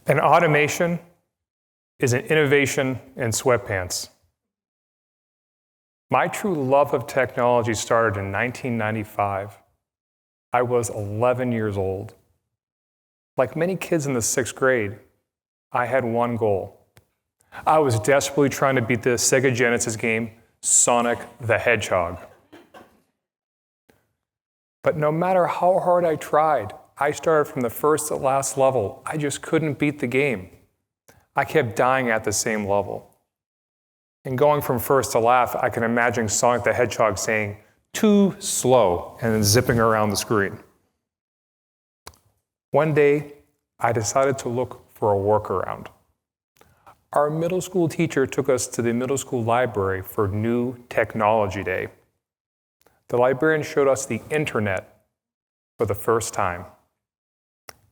And automation is an innovation in sweatpants. My true love of technology started in 1995. I was 11 years old. Like many kids in the 6th grade, I had one goal. I was desperately trying to beat the Sega Genesis game, Sonic the Hedgehog. But no matter how hard I tried, I started from the first to last level. I just couldn't beat the game. I kept dying at the same level. And going from first to last, I can imagine Sonic the Hedgehog saying, "Too slow," and then zipping around the screen. One day, I decided to look for a workaround. Our middle school teacher took us to the middle school library for New Technology Day. The librarian showed us the internet for the first time.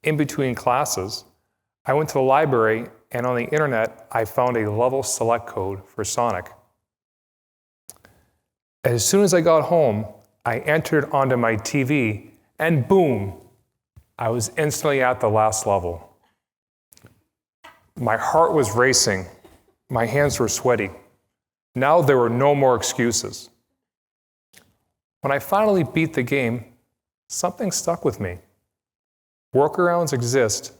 In between classes, I went to the library, and on the internet, I found a level select code for Sonic. As soon as I got home, I entered it onto my TV, and boom, I was instantly at the last level. My heart was racing. My hands were sweaty. Now there were no more excuses. When I finally beat the game, something stuck with me. Workarounds exist,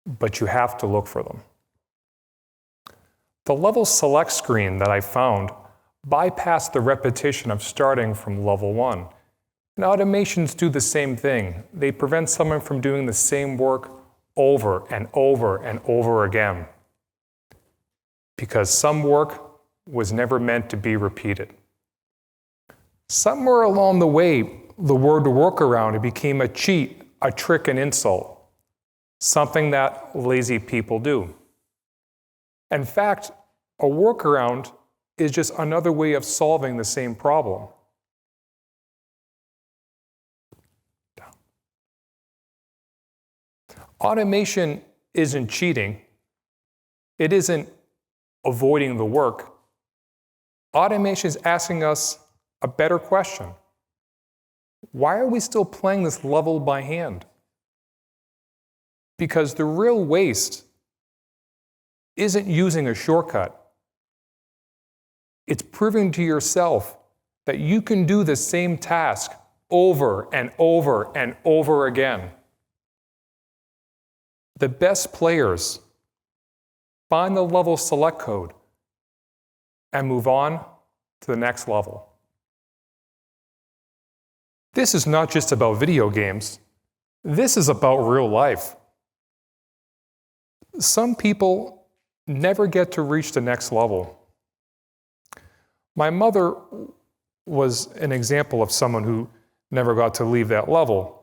but you have to look for them. The level select screen that I found bypassed the repetition of starting from level 1. And automations do the same thing. They prevent someone from doing the same work over and over and over again. Because some work was never meant to be repeated. Somewhere along the way, the word workaround became a cheat, a trick, an insult. Something that lazy people do. In fact, a workaround is just another way of solving the same problem. Automation isn't cheating. It isn't avoiding the work. Automation is asking us a better question. Why are we still playing this level by hand? Because the real waste isn't using a shortcut. It's proving to yourself that you can do the same task over and over and over again. The best players find the level select code and move on to the next level. This is not just about video games. This is about real life. Some people never get to reach the next level. My mother was an example of someone who never got to leave that level.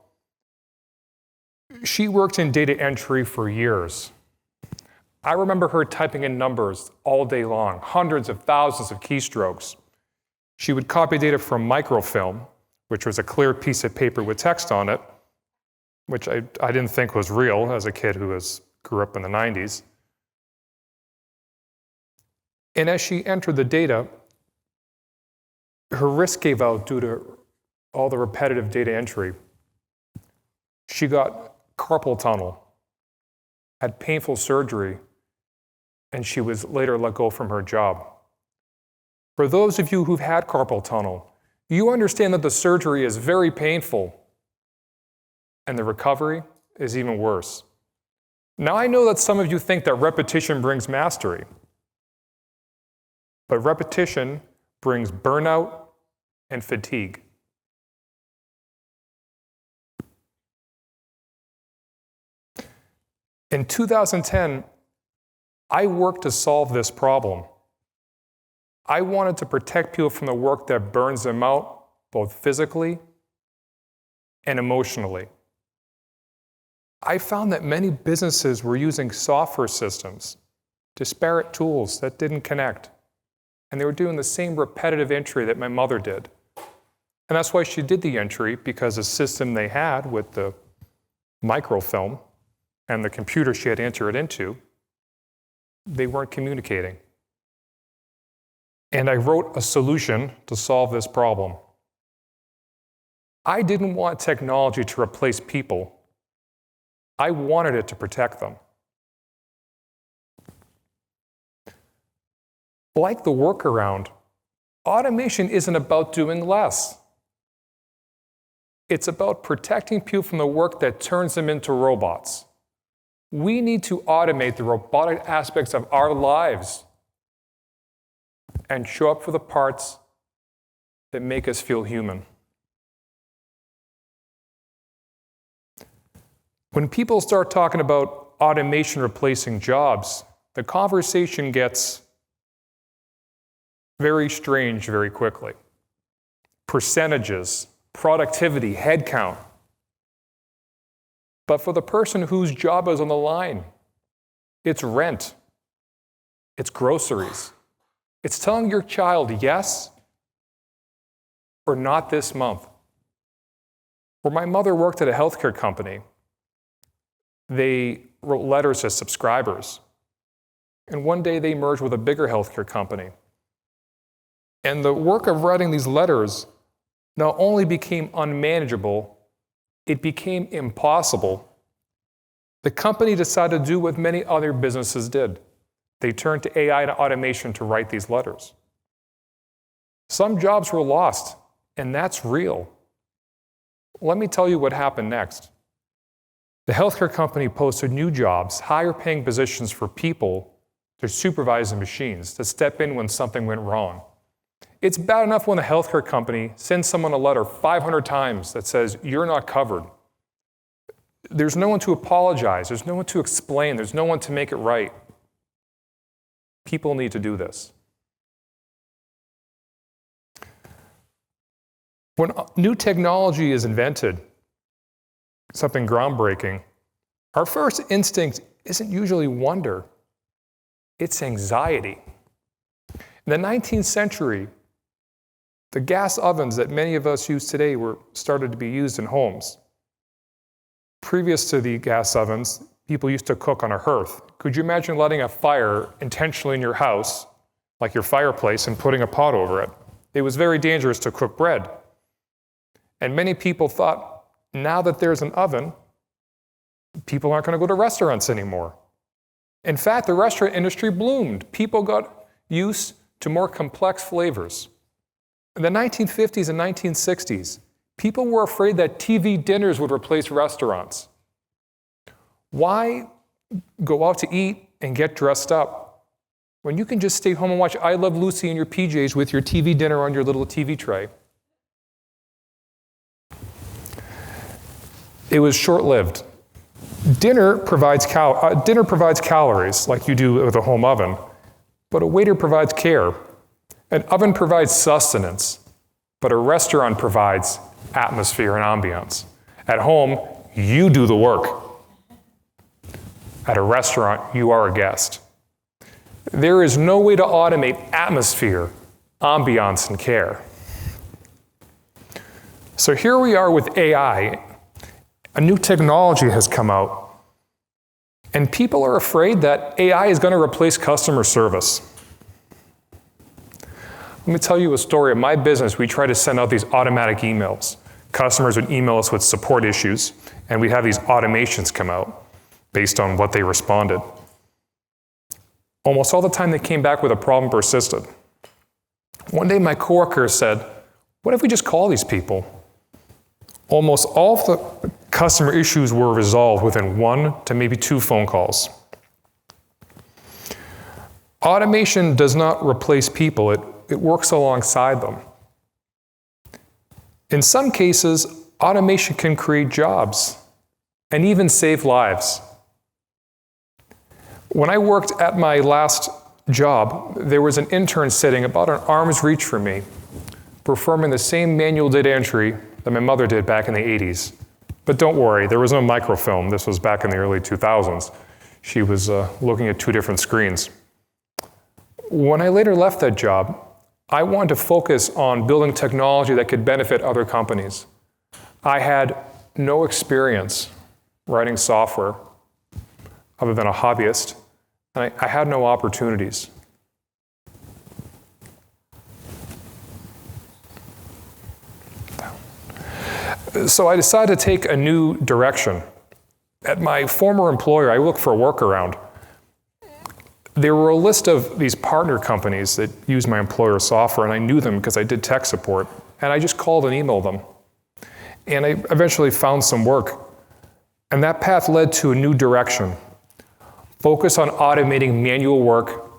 She worked in data entry for years. I remember her typing in numbers all day long, hundreds of thousands of keystrokes. She would copy data from microfilm, which was a clear piece of paper with text on it, which I didn't think was real as a kid who grew up in the 90s. And as she entered the data, her wrist gave out due to all the repetitive data entry. She got carpal tunnel, had painful surgery, and she was later let go from her job. For those of you who've had carpal tunnel, you understand that the surgery is very painful, and the recovery is even worse. Now, I know that some of you think that repetition brings mastery, but repetition brings burnout and fatigue. In 2010, I worked to solve this problem. I wanted to protect people from the work that burns them out, both physically and emotionally. I found that many businesses were using software systems, disparate tools that didn't connect, and they were doing the same repetitive entry that my mother did. And that's why she did the entry, because the system they had with the microfilm and the computer she had to enter it into, they weren't communicating. And I wrote a solution to solve this problem. I didn't want technology to replace people. I wanted it to protect them. Like the workaround, automation isn't about doing less. It's about protecting people from the work that turns them into robots. We need to automate the robotic aspects of our lives and show up for the parts that make us feel human. When people start talking about automation replacing jobs, the conversation gets very strange very quickly. Percentages, productivity, headcount. But for the person whose job is on the line, it's rent, it's groceries, it's telling your child yes or not this month. Where my mother worked at a healthcare company, they wrote letters to subscribers. And one day they merged with a bigger healthcare company. And the work of writing these letters not only became unmanageable, it became impossible. The company decided to do what many other businesses did. They turned to AI and automation to write these letters. Some jobs were lost, and that's real. Let me tell you what happened next. The healthcare company posted new jobs, higher paying positions for people to supervise the machines, to step in when something went wrong. It's bad enough when the healthcare company sends someone a letter 500 times that says, "You're not covered." There's no one to apologize. There's no one to explain. There's no one to make it right. People need to do this. When new technology is invented, something groundbreaking, our first instinct isn't usually wonder. It's anxiety. In the 19th century, the gas ovens that many of us use today were started to be used in homes. Previous to the gas ovens, people used to cook on a hearth. Could you imagine lighting a fire intentionally in your house, like your fireplace, and putting a pot over it? It was very dangerous to cook bread. And many people thought, now that there's an oven, people aren't going to go to restaurants anymore. In fact, the restaurant industry bloomed. People got used to more complex flavors. In the 1950s and 1960s, people were afraid that TV dinners would replace restaurants. Why go out to eat and get dressed up when you can just stay home and watch I Love Lucy in your PJs with your TV dinner on your little TV tray? It was short-lived. Dinner provides calories, like you do with a home oven, but a waiter provides care. An oven provides sustenance, but a restaurant provides atmosphere and ambiance. At home, you do the work. At a restaurant, you are a guest. There is no way to automate atmosphere, ambiance, and care. So here we are with AI. A new technology has come out, and people are afraid that AI is going to replace customer service. Let me tell you a story. In my business, we try to send out these automatic emails. Customers would email us with support issues, and we'd have these automations come out based on what they responded. Almost all the time they came back with a problem persisted. One day my coworker said, "What if we just call these people?" Almost all of the customer issues were resolved within 1 to maybe 2 phone calls. Automation does not replace people, it works alongside them. In some cases, automation can create jobs and even save lives. When I worked at my last job, there was an intern sitting about an arm's reach from me, performing the same manual data entry that my mother did back in the 80s. But don't worry, there was no microfilm. This was back in the early 2000s. She was looking at 2 different screens. When I later left that job, I wanted to focus on building technology that could benefit other companies. I had no experience writing software other than a hobbyist, and I had no opportunities. So I decided to take a new direction. At my former employer, I looked for a workaround. There were a list of these partner companies that use my employer software, and I knew them because I did tech support, and I just called and emailed them. And I eventually found some work, and that path led to a new direction. Focus on automating manual work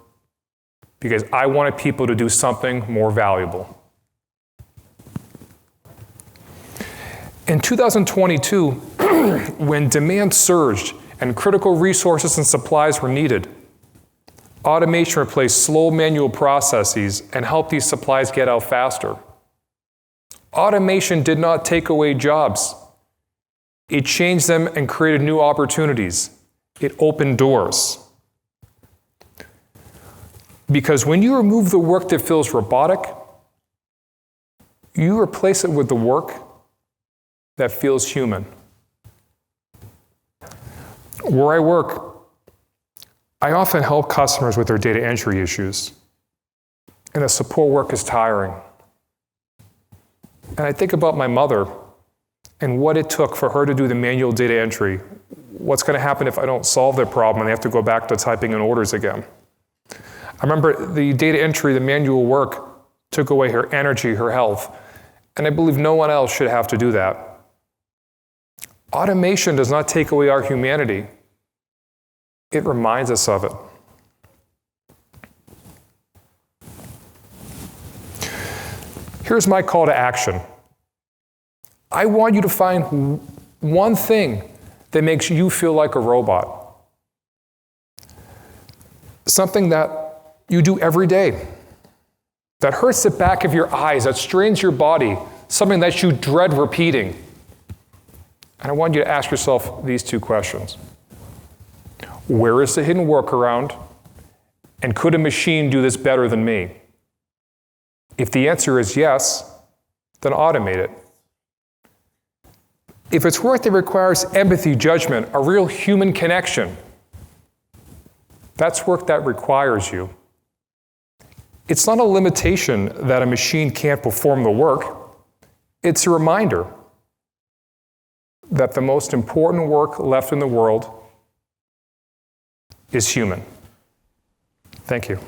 because I wanted people to do something more valuable. In 2022, when demand surged and critical resources and supplies were needed, automation replaced slow manual processes and helped these supplies get out faster. Automation did not take away jobs. It changed them and created new opportunities. It opened doors. Because when you remove the work that feels robotic, you replace it with the work that feels human. Where I work, I often help customers with their data entry issues, and the support work is tiring. And I think about my mother and what it took for her to do the manual data entry. What's going to happen if I don't solve their problem and they have to go back to typing in orders again? I remember the data entry, the manual work, took away her energy, her health, and I believe no one else should have to do that. Automation does not take away our humanity. It reminds us of it. Here's my call to action. I want you to find one thing that makes you feel like a robot. Something that you do every day, that hurts the back of your eyes, that strains your body, something that you dread repeating. And I want you to ask yourself these two questions. Where is the hidden workaround? And could a machine do this better than me? If the answer is yes, then automate it. If it's work that requires empathy, judgment, a real human connection, that's work that requires you. It's not a limitation that a machine can't perform the work. It's a reminder that the most important work left in the world is human. Thank you.